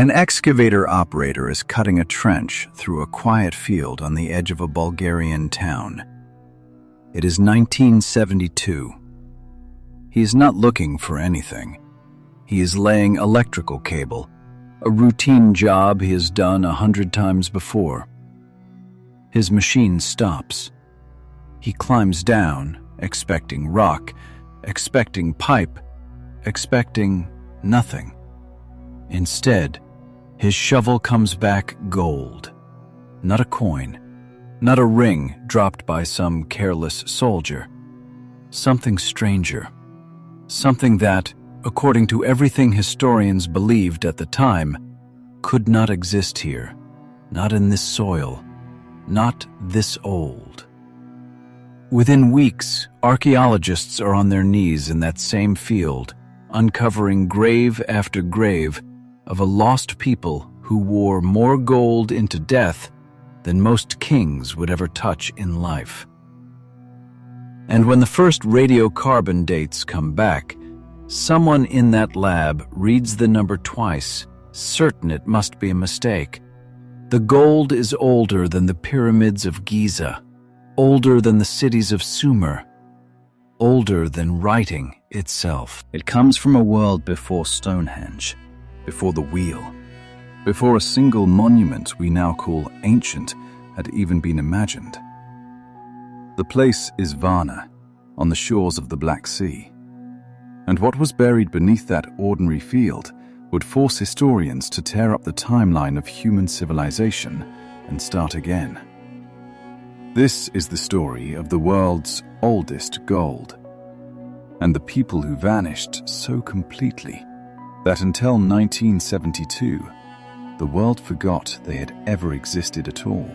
An excavator operator is cutting a trench through a quiet field on the edge of a Bulgarian town. It is 1972. He is not looking for anything. He is laying electrical cable, a routine job he has done 100 times before. His machine stops. He climbs down, expecting rock, expecting pipe, expecting nothing. Instead, his shovel comes back gold. Not a coin, not a ring dropped by some careless soldier. Something stranger. Something that, according to everything historians believed at the time, could not exist here. Not in this soil. Not this old. Within weeks, archaeologists are on their knees in that same field, uncovering grave after grave of a lost people who wore more gold into death than most kings would ever touch in life. And when the first radiocarbon dates come back, someone in that lab reads the number twice, certain it must be a mistake. The gold is older than the pyramids of Giza, older than the cities of Sumer, older than writing itself. It comes from a world before Stonehenge, before the wheel, before a single monument we now call ancient had even been imagined. The place is Varna, on the shores of the Black Sea. And what was buried beneath that ordinary field would force historians to tear up the timeline of human civilization and start again. This is the story of the world's oldest gold, and the people who vanished so completely that until 1972, the world forgot they had ever existed at all.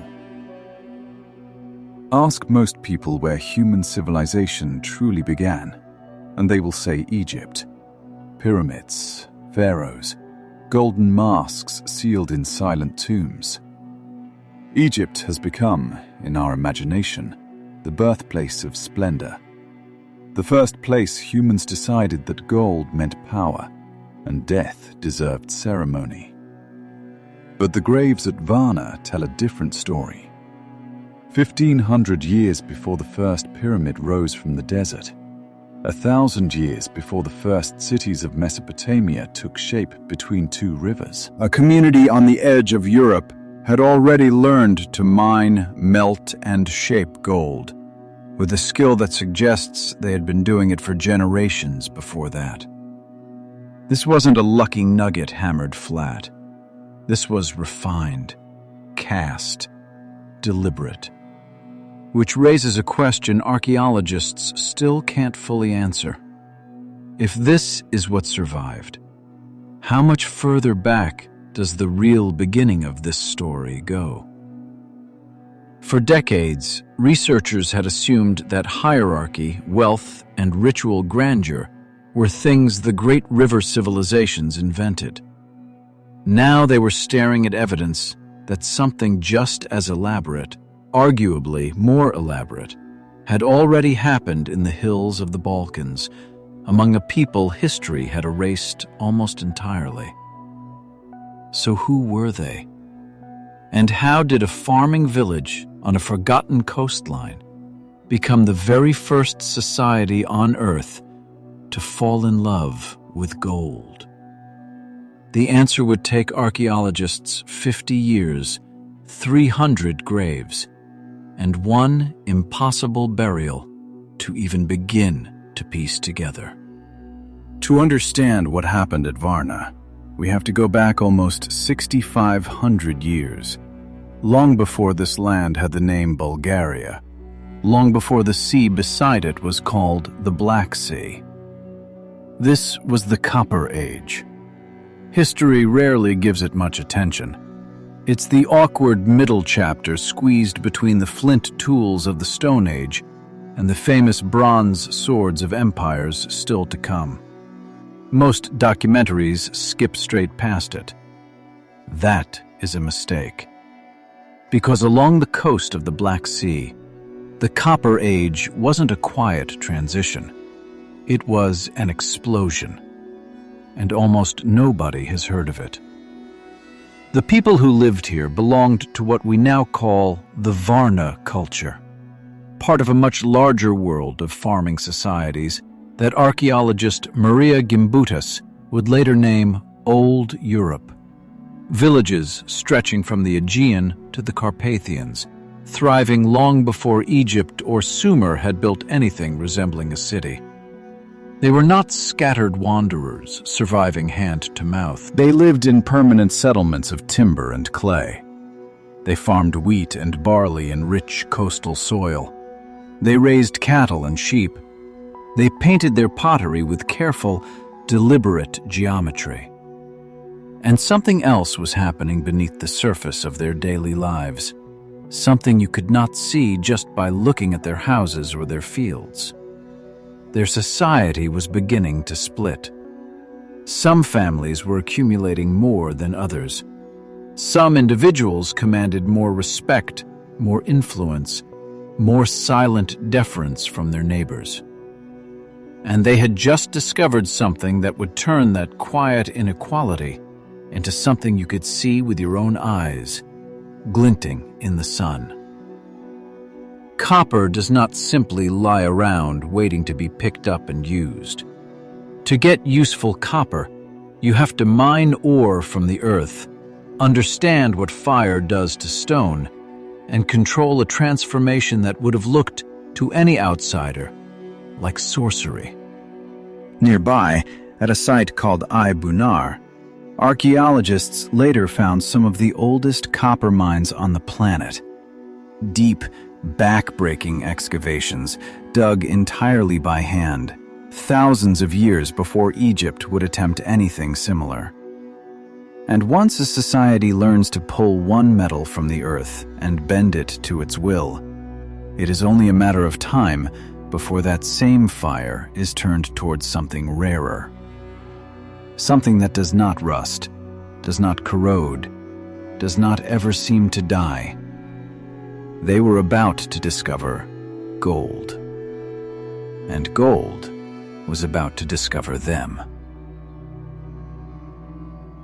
Ask most people where human civilization truly began, and they will say Egypt. Pyramids, pharaohs, golden masks sealed in silent tombs. Egypt has become, in our imagination, the birthplace of splendor. The first place humans decided that gold meant power, and death deserved ceremony. But the graves at Varna tell a different story. 1,500 years before the first pyramid rose from the desert, 1,000 years before the first cities of Mesopotamia took shape between two rivers, a community on the edge of Europe had already learned to mine, melt, and shape gold, with a skill that suggests they had been doing it for generations before that. This wasn't a lucky nugget hammered flat. This was refined, cast, deliberate. Which raises a question archaeologists still can't fully answer. If this is what survived, how much further back does the real beginning of this story go? For decades, researchers had assumed that hierarchy, wealth, and ritual grandeur were things the great river civilizations invented. Now they were staring at evidence that something just as elaborate, arguably more elaborate, had already happened in the hills of the Balkans, among a people history had erased almost entirely. So who were they? And how did a farming village on a forgotten coastline become the very first society on Earth to fall in love with gold? The answer would take archaeologists 50 years, 300 graves, and one impossible burial to even begin to piece together. To understand what happened at Varna, we have to go back almost 6,500 years, long before this land had the name Bulgaria, long before the sea beside it was called the Black Sea. This was the Copper Age. History rarely gives it much attention. It's the awkward middle chapter squeezed between the flint tools of the Stone Age and the famous bronze swords of empires still to come. Most documentaries skip straight past it. That is a mistake. Because along the coast of the Black Sea, the Copper Age wasn't a quiet transition. It was an explosion, and almost nobody has heard of it. The people who lived here belonged to what we now call the Varna culture, part of a much larger world of farming societies that archaeologist Maria Gimbutas would later name Old Europe. Villages stretching from the Aegean to the Carpathians, thriving long before Egypt or Sumer had built anything resembling a city. They were not scattered wanderers surviving hand to mouth. They lived in permanent settlements of timber and clay. They farmed wheat and barley in rich coastal soil. They raised cattle and sheep. They painted their pottery with careful, deliberate geometry. And something else was happening beneath the surface of their daily lives, something you could not see just by looking at their houses or their fields. Their society was beginning to split. Some families were accumulating more than others. Some individuals commanded more respect, more influence, more silent deference from their neighbors. And they had just discovered something that would turn that quiet inequality into something you could see with your own eyes, glinting in the sun. Copper does not simply lie around waiting to be picked up and used. To get useful copper, you have to mine ore from the earth, understand what fire does to stone, and control a transformation that would have looked to any outsider like sorcery. Nearby, at a site called Bunar, archaeologists later found some of the oldest copper mines on the planet. Deep, back-breaking excavations dug entirely by hand, thousands of years before Egypt would attempt anything similar. And once a society learns to pull one metal from the earth and bend it to its will, it is only a matter of time before that same fire is turned towards something rarer. Something that does not rust, does not corrode, does not ever seem to die. They were about to discover gold. And gold was about to discover them.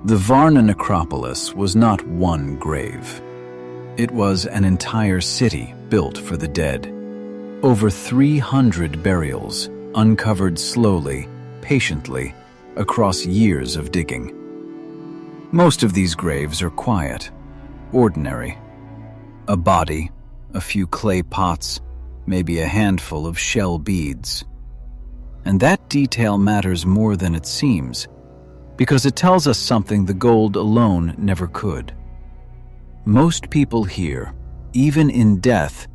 The Varna necropolis was not one grave. It was an entire city built for the dead. Over 300 burials, uncovered slowly, patiently, across years of digging. Most of these graves are quiet, ordinary. A body, a few clay pots, maybe a handful of shell beads. And that detail matters more than it seems, because it tells us something the gold alone never could. Most people here, even in death,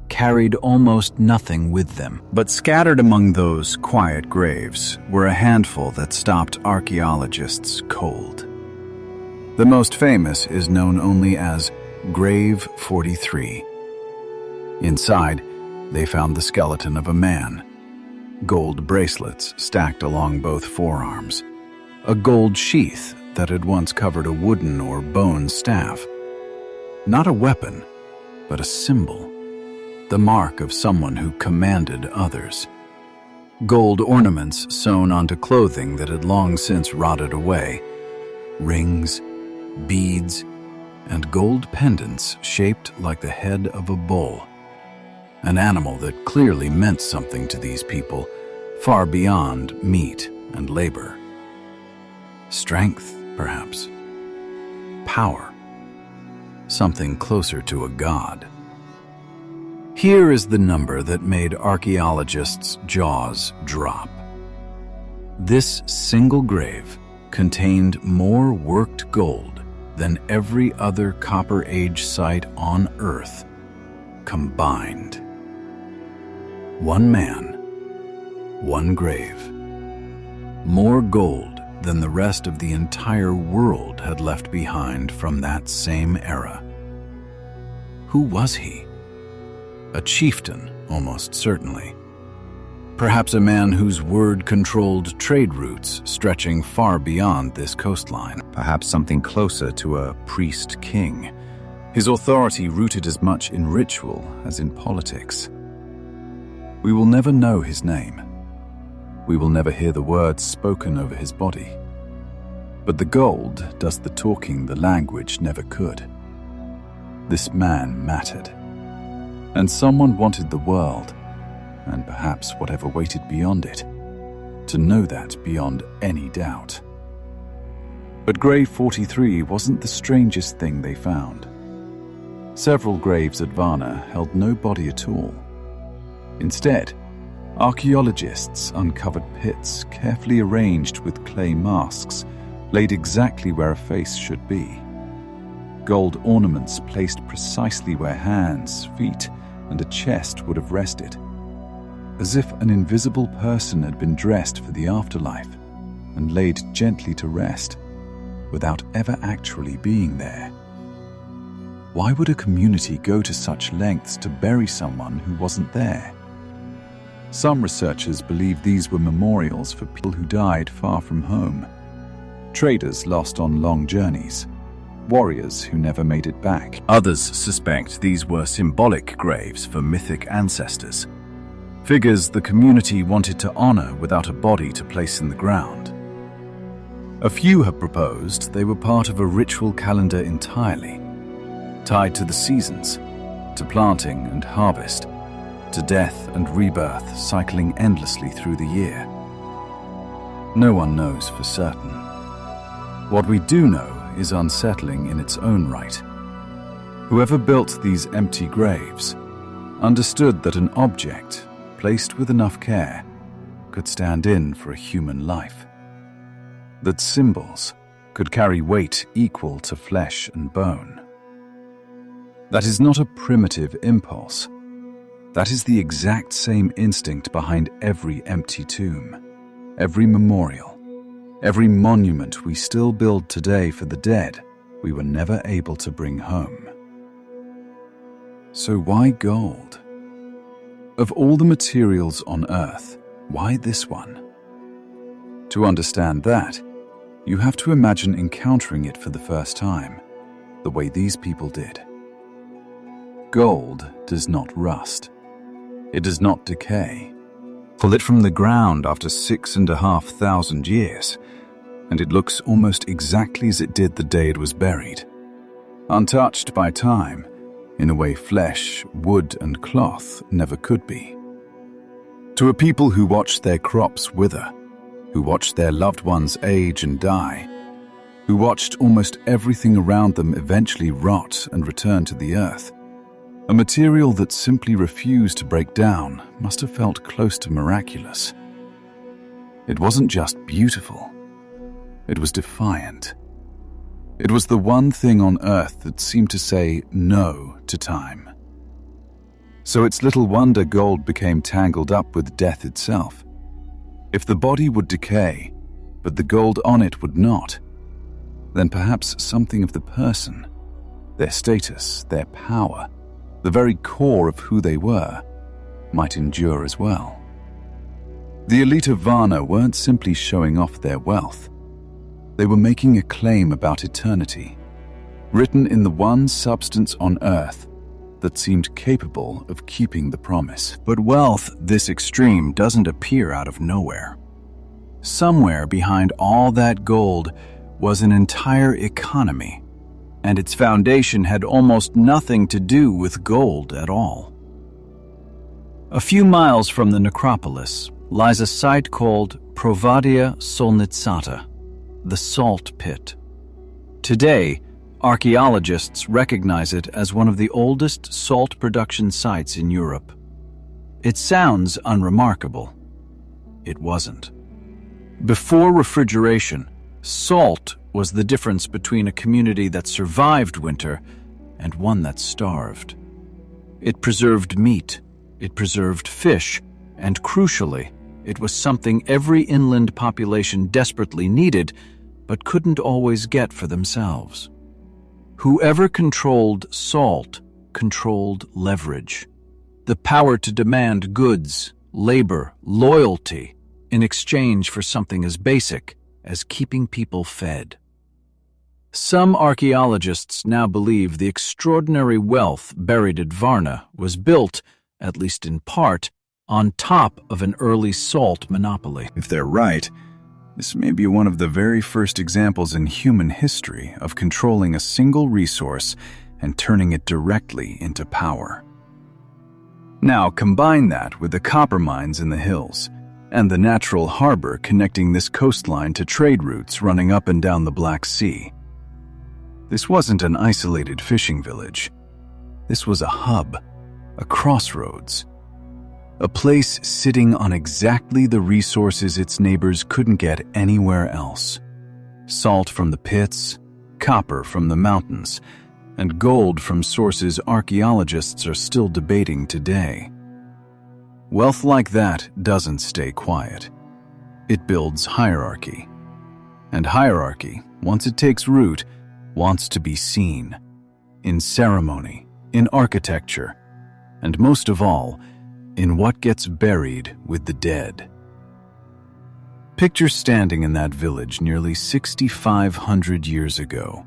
carried almost nothing with them. But scattered among those quiet graves were a handful that stopped archaeologists cold. The most famous is known only as Grave 43. Inside, they found the skeleton of a man, gold bracelets stacked along both forearms, a gold sheath that had once covered a wooden or bone staff. Not a weapon, but a symbol, the mark of someone who commanded others. Gold ornaments sewn onto clothing that had long since rotted away, rings, beads, and gold pendants shaped like the head of a bull, an animal that clearly meant something to these people, far beyond meat and labor. Strength, perhaps. Power. Something closer to a god. Here is the number that made archaeologists' jaws drop. This single grave contained more worked gold than every other Copper Age site on Earth combined. One man, one grave. More gold than the rest of the entire world had left behind from that same era. Who was he? A chieftain, almost certainly. Perhaps a man whose word controlled trade routes stretching far beyond this coastline. Perhaps something closer to a priest-king. His authority rooted as much in ritual as in politics. We will never know his name. We will never hear the words spoken over his body. But the gold does the talking the language never could. This man mattered. And someone wanted the world, and perhaps whatever waited beyond it, to know that beyond any doubt. But Grave 43 wasn't the strangest thing they found. Several graves at Varna held no body at all. Instead, archaeologists uncovered pits carefully arranged with clay masks laid exactly where a face should be. Gold ornaments placed precisely where hands, feet, and a chest would have rested, as if an invisible person had been dressed for the afterlife and laid gently to rest without ever actually being there. Why would a community go to such lengths to bury someone who wasn't there? Some researchers believe these were memorials for people who died far from home, traders lost on long journeys, warriors who never made it back. Others suspect these were symbolic graves for mythic ancestors, figures the community wanted to honor without a body to place in the ground. A few have proposed they were part of a ritual calendar entirely, tied to the seasons, to planting and harvest, to death and rebirth cycling endlessly through the year. No one knows for certain. What we do know is unsettling in its own right. Whoever built these empty graves understood that an object, placed with enough care, could stand in for a human life. That symbols could carry weight equal to flesh and bone. That is not a primitive impulse. That is the exact same instinct behind every empty tomb, every memorial, every monument we still build today for the dead we were never able to bring home. So why gold? Of all the materials on Earth, why this one? To understand that, you have to imagine encountering it for the first time, the way these people did. Gold does not rust. It does not decay. Pull it from the ground after 6,500 years, and it looks almost exactly as it did the day it was buried. Untouched by time, in a way flesh, wood, and cloth never could be. To a people who watched their crops wither, who watched their loved ones age and die, who watched almost everything around them eventually rot and return to the earth, a material that simply refused to break down must have felt close to miraculous. It wasn't just beautiful. It was defiant. It was the one thing on Earth that seemed to say no to time. So it's little wonder gold became tangled up with death itself. If the body would decay, but the gold on it would not, then perhaps something of the person, their status, their power, the very core of who they were, might endure as well. The elite of Varna weren't simply showing off their wealth. They were making a claim about eternity, written in the one substance on Earth that seemed capable of keeping the promise. But wealth this extreme doesn't appear out of nowhere. Somewhere behind all that gold was an entire economy, and its foundation had almost nothing to do with gold at all. A few miles from the necropolis lies a site called Provadia Solnitsata, the Salt Pit. Today, archaeologists recognize it as one of the oldest salt production sites in Europe. It sounds unremarkable. It wasn't. Before refrigeration, salt was the difference between a community that survived winter and one that starved. It preserved meat, it preserved fish, and crucially, it was something every inland population desperately needed but couldn't always get for themselves. Whoever controlled salt controlled leverage, the power to demand goods, labor, loyalty in exchange for something as basic as keeping people fed. Some archaeologists now believe the extraordinary wealth buried at Varna was built, at least in part, on top of an early salt monopoly. If they're right, This may be one of the very first examples in human history of controlling a single resource and turning it directly into power. Now combine that with the copper mines in the hills and the natural harbor connecting this coastline to trade routes running up and down the Black Sea. This wasn't an isolated fishing village. This was a hub, a crossroads, a place sitting on exactly the resources its neighbors couldn't get anywhere else. Salt from the pits, copper from the mountains, and gold from sources archaeologists are still debating today. Wealth like that doesn't stay quiet. It builds hierarchy. And hierarchy, once it takes root, wants to be seen. In ceremony, in architecture, and most of all, in what gets buried with the dead. Picture standing in that village nearly 6,500 years ago.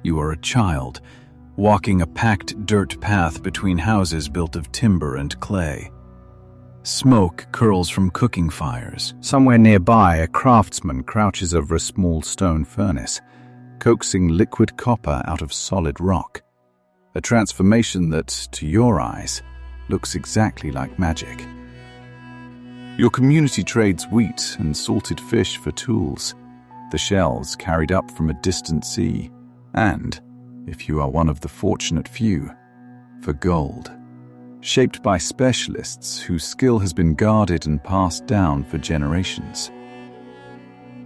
You are a child, walking a packed dirt path between houses built of timber and clay. Smoke curls from cooking fires. Somewhere nearby, a craftsman crouches over a small stone furnace, coaxing liquid copper out of solid rock. A transformation that, to your eyes, looks exactly like magic. Your community trades wheat and salted fish for tools, the shells carried up from a distant sea, and, if you are one of the fortunate few, for gold, shaped by specialists whose skill has been guarded and passed down for generations.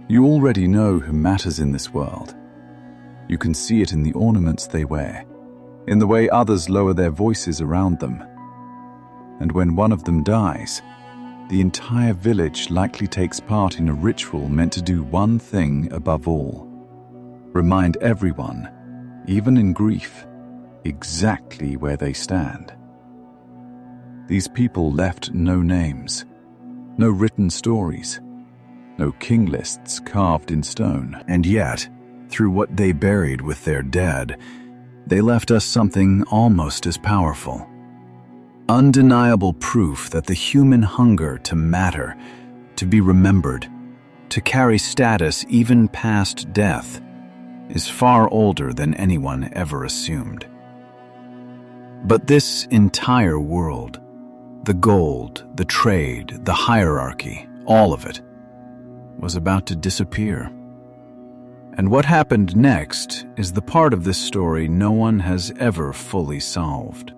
You already know who matters in this world. You can see it in the ornaments they wear, in the way others lower their voices around them. And when one of them dies, the entire village likely takes part in a ritual meant to do one thing above all: remind everyone, even in grief, exactly where they stand. These people left no names, no written stories, no king lists carved in stone. And yet, through what they buried with their dead, they left us something almost as powerful. Undeniable proof that the human hunger to matter, to be remembered, to carry status even past death, is far older than anyone ever assumed. But this entire world, the gold, the trade, the hierarchy, all of it, was about to disappear. And what happened next is the part of this story no one has ever fully solved.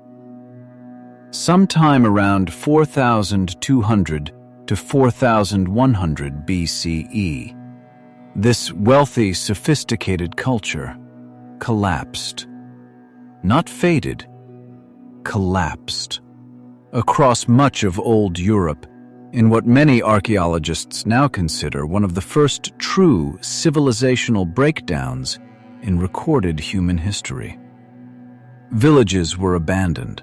Sometime around 4,200 to 4,100 BCE, this wealthy, sophisticated culture collapsed. Not faded, collapsed. Across much of old Europe, in what many archaeologists now consider one of the first true civilizational breakdowns in recorded human history. Villages were abandoned.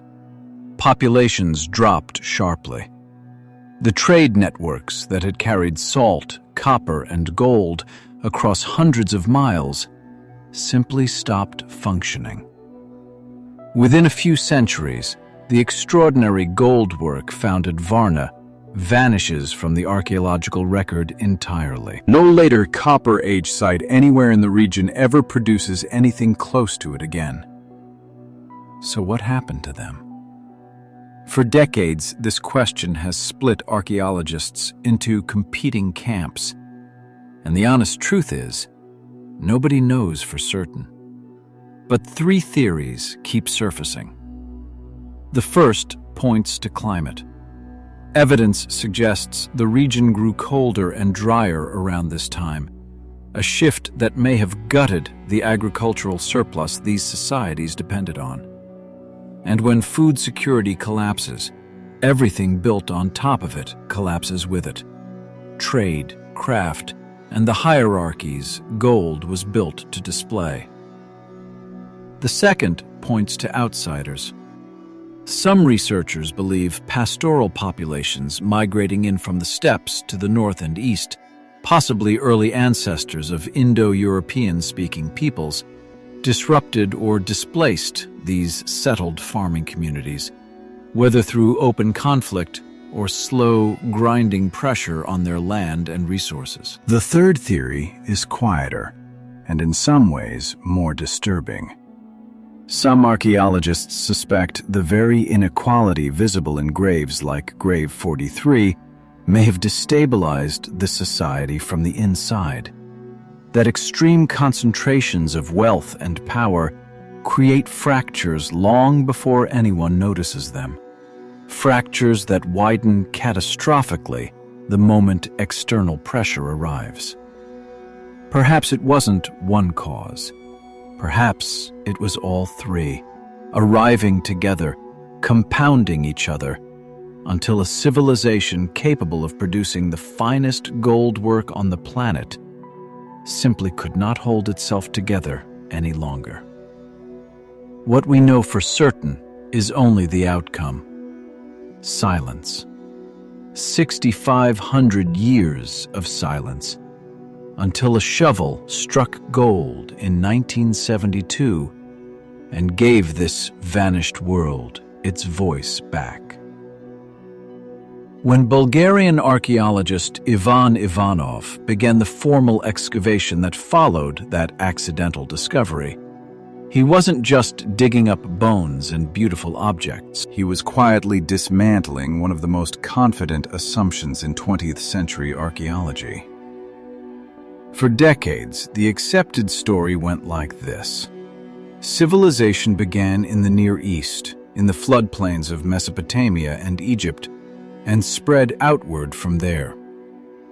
Populations dropped sharply. The trade networks that had carried salt, copper, and gold across hundreds of miles simply stopped functioning. Within a few centuries, the extraordinary gold work found at Varna vanishes from the archaeological record entirely. No later Copper Age site anywhere in the region ever produces anything close to it again. So what happened to them? For decades, this question has split archaeologists into competing camps. And the honest truth is, nobody knows for certain. But three theories keep surfacing. The first points to climate. Evidence suggests the region grew colder and drier around this time, a shift that may have gutted the agricultural surplus these societies depended on. And when food security collapses, everything built on top of it collapses with it. Trade, craft, and the hierarchies gold was built to display. The second points to outsiders. Some researchers believe pastoral populations migrating in from the steppes to the north and east, possibly early ancestors of Indo-European-speaking peoples, disrupted or displaced these settled farming communities, whether through open conflict or slow, grinding pressure on their land and resources. The third theory is quieter, and in some ways more disturbing. Some archaeologists suspect the very inequality visible in graves like Grave 43 may have destabilized the society from the inside. That extreme concentrations of wealth and power create fractures long before anyone notices them. Fractures that widen catastrophically the moment external pressure arrives. Perhaps it wasn't one cause. Perhaps it was all three, arriving together, compounding each other, until a civilization capable of producing the finest gold work on the planet simply could not hold itself together any longer. What we know for certain is only the outcome. Silence. 6,500 years of silence, until a shovel struck gold in 1972 and gave this vanished world its voice back. When Bulgarian archaeologist Ivan Ivanov began the formal excavation that followed that accidental discovery, he wasn't just digging up bones and beautiful objects. He was quietly dismantling one of the most confident assumptions in 20th century archaeology. For decades, the accepted story went like this. Civilization began in the Near East, in the floodplains of Mesopotamia and Egypt, and spread outward from there.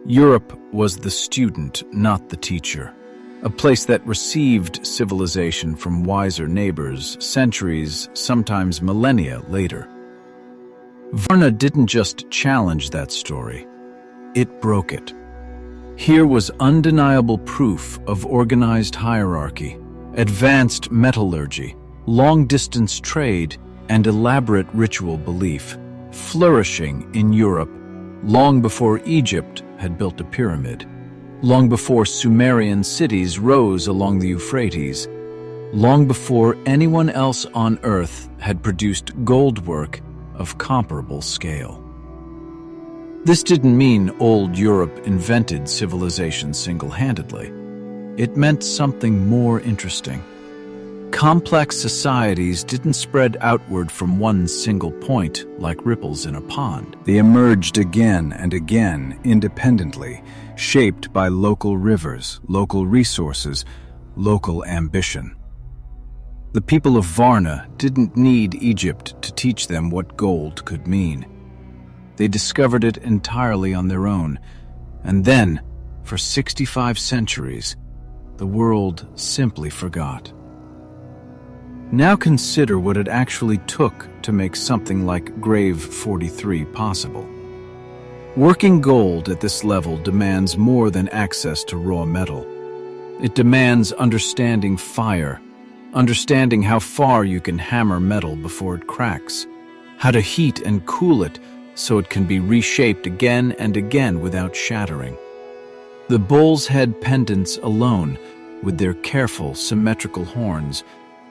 Europe was the student, not the teacher, a place that received civilization from wiser neighbors centuries, sometimes millennia later. Varna didn't just challenge that story, it broke it. Here was undeniable proof of organized hierarchy, advanced metallurgy, long-distance trade, and elaborate ritual belief, flourishing in Europe long before Egypt had built a pyramid, long before Sumerian cities rose along the Euphrates, long before anyone else on Earth had produced gold work of comparable scale. This didn't mean old Europe invented civilization single-handedly. It meant something more interesting. Complex societies didn't spread outward from one single point like ripples in a pond. They emerged again and again independently, shaped by local rivers, local resources, local ambition. The people of Varna didn't need Egypt to teach them what gold could mean. They discovered it entirely on their own, and then, for 65 centuries, the world simply forgot. Now consider what it actually took to make something like Grave 43 possible. Working gold at this level demands more than access to raw metal. It demands understanding fire, understanding how far you can hammer metal before it cracks, how to heat and cool it so it can be reshaped again and again without shattering. The bull's head pendants alone, with their careful, symmetrical horns,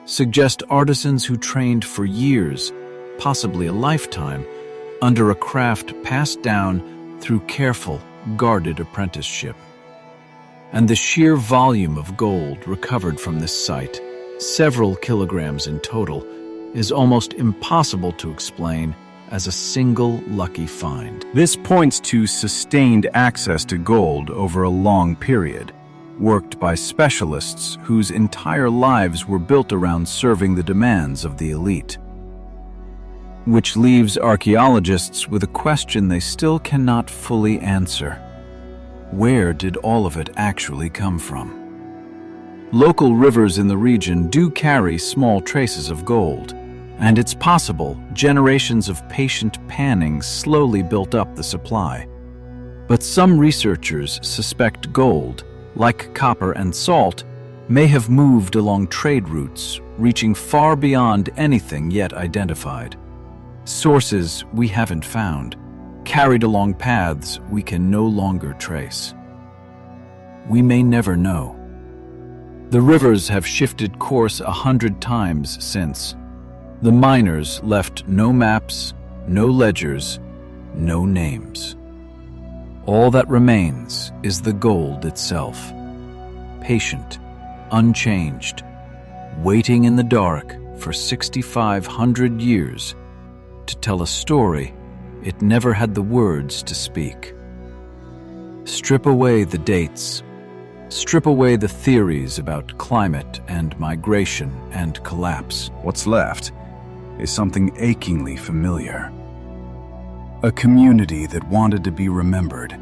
suggest artisans who trained for years, possibly a lifetime, under a craft passed down through careful, guarded apprenticeship. And the sheer volume of gold recovered from this site, several kilograms in total, is almost impossible to explain as a single lucky find. This points to sustained access to gold over a long period, worked by specialists whose entire lives were built around serving the demands of the elite. Which leaves archaeologists with a question they still cannot fully answer. Where did all of it actually come from? Local rivers in the region do carry small traces of gold, and it's possible generations of patient panning slowly built up the supply. But some researchers suspect gold, like copper and salt, may have moved along trade routes, reaching far beyond anything yet identified. Sources we haven't found, carried along paths we can no longer trace. We may never know. The rivers have shifted course 100 times since. The miners left no maps, no ledgers, no names. All that remains is the gold itself, patient, unchanged, waiting in the dark for 6,500 years to tell a story it never had the words to speak. Strip away the dates, strip away the theories about climate and migration and collapse. What's left is something achingly familiar. A community that wanted to be remembered.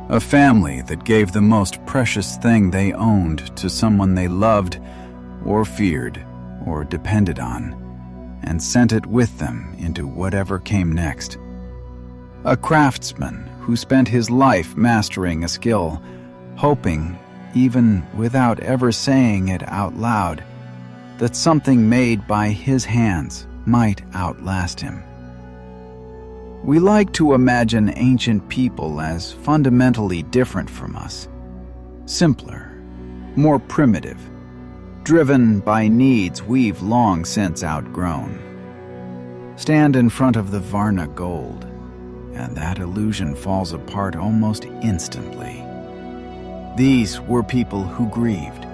A family that gave the most precious thing they owned to someone they loved or feared or depended on, and sent it with them into whatever came next. A craftsman who spent his life mastering a skill, hoping, even without ever saying it out loud, that something made by his hands might outlast him. We like to imagine ancient people as fundamentally different from us, simpler, more primitive, driven by needs we've long since outgrown. Stand in front of the Varna gold, and that illusion falls apart almost instantly. These were people who grieved,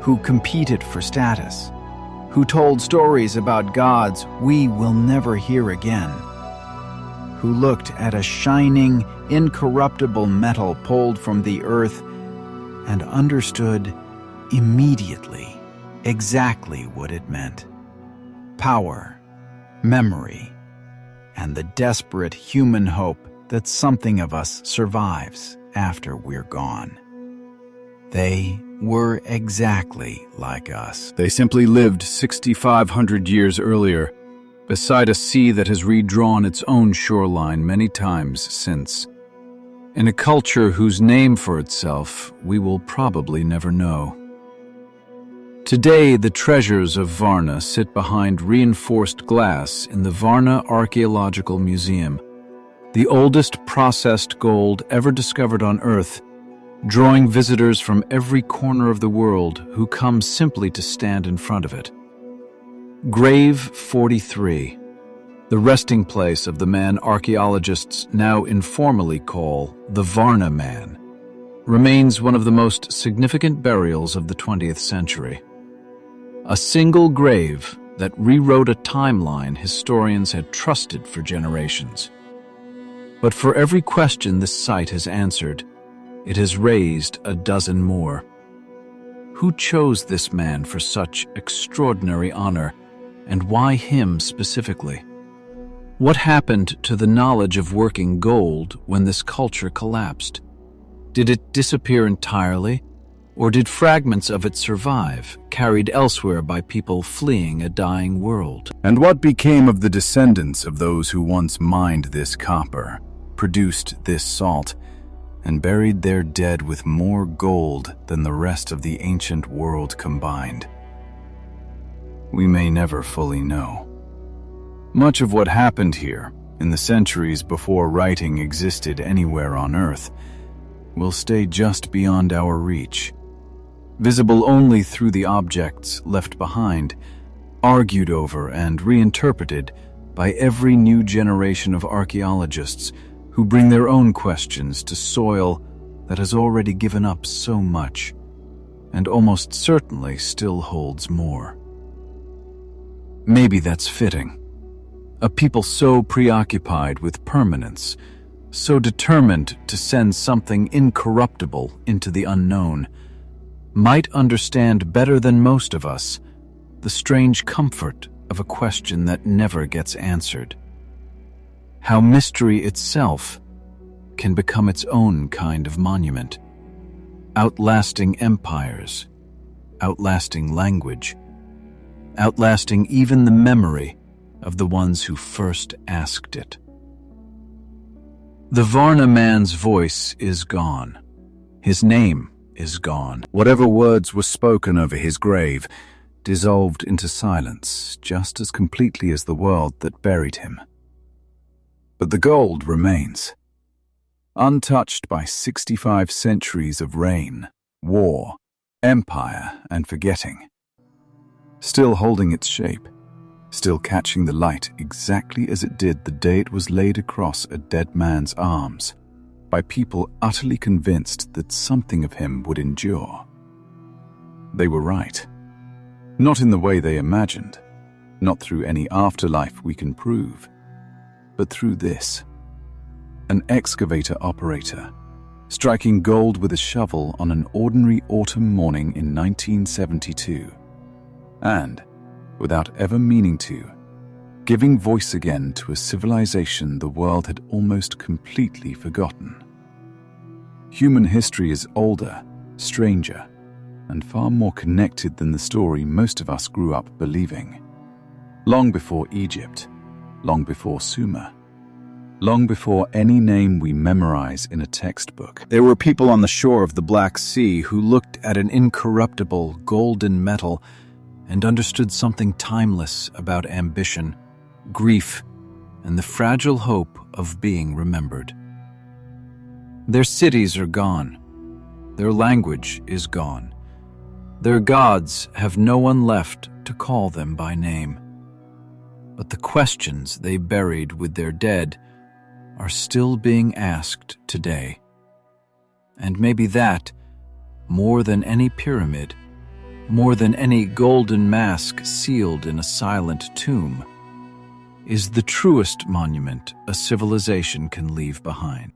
who competed for status, who told stories about gods we will never hear again, who looked at a shining, incorruptible metal pulled from the earth and understood immediately exactly what it meant. Power, memory, and the desperate human hope that something of us survives after we're gone. They were exactly like us. They simply lived 6,500 years earlier, beside a sea that has redrawn its own shoreline many times since, in a culture whose name for itself we will probably never know. Today, the treasures of Varna sit behind reinforced glass in the Varna Archaeological Museum, the oldest processed gold ever discovered on Earth, drawing visitors from every corner of the world who come simply to stand in front of it. Grave 43, the resting place of the man archaeologists now informally call the Varna Man, remains one of the most significant burials of the 20th century. A single grave that rewrote a timeline historians had trusted for generations. But for every question this site has answered, it has raised a dozen more. Who chose this man for such extraordinary honor, and why him specifically? What happened to the knowledge of working gold when this culture collapsed? Did it disappear entirely, or did fragments of it survive, carried elsewhere by people fleeing a dying world? And what became of the descendants of those who once mined this copper, produced this salt, and buried their dead with more gold than the rest of the ancient world combined? We may never fully know. Much of what happened here, in the centuries before writing existed anywhere on Earth, will stay just beyond our reach, visible only through the objects left behind, argued over and reinterpreted by every new generation of archaeologists who bring their own questions to soil that has already given up so much, and almost certainly still holds more. Maybe that's fitting. A people so preoccupied with permanence, so determined to send something incorruptible into the unknown, might understand better than most of us the strange comfort of a question that never gets answered. How mystery itself can become its own kind of monument, outlasting empires, outlasting language, outlasting even the memory of the ones who first asked it. The Varna man's voice is gone. His name is gone. Whatever words were spoken over his grave dissolved into silence just as completely as the world that buried him. But the gold remains, untouched by 65 centuries of reign, war, empire, and forgetting. Still holding its shape, still catching the light exactly as it did the day it was laid across a dead man's arms, by people utterly convinced that something of him would endure. They were right. Not in the way they imagined, not through any afterlife we can prove, but through this. An excavator operator, striking gold with a shovel on an ordinary autumn morning in 1972, and, without ever meaning to, giving voice again to a civilization the world had almost completely forgotten. Human history is older, stranger, and far more connected than the story most of us grew up believing. Long before Egypt, long before Sumer, long before any name we memorize in a textbook. There were people on the shore of the Black Sea who looked at an incorruptible golden metal and understood something timeless about ambition, grief, and the fragile hope of being remembered. Their cities are gone. Their language is gone. Their gods have no one left to call them by name. But the questions they buried with their dead are still being asked today. And maybe that, more than any pyramid, more than any golden mask sealed in a silent tomb, is the truest monument a civilization can leave behind.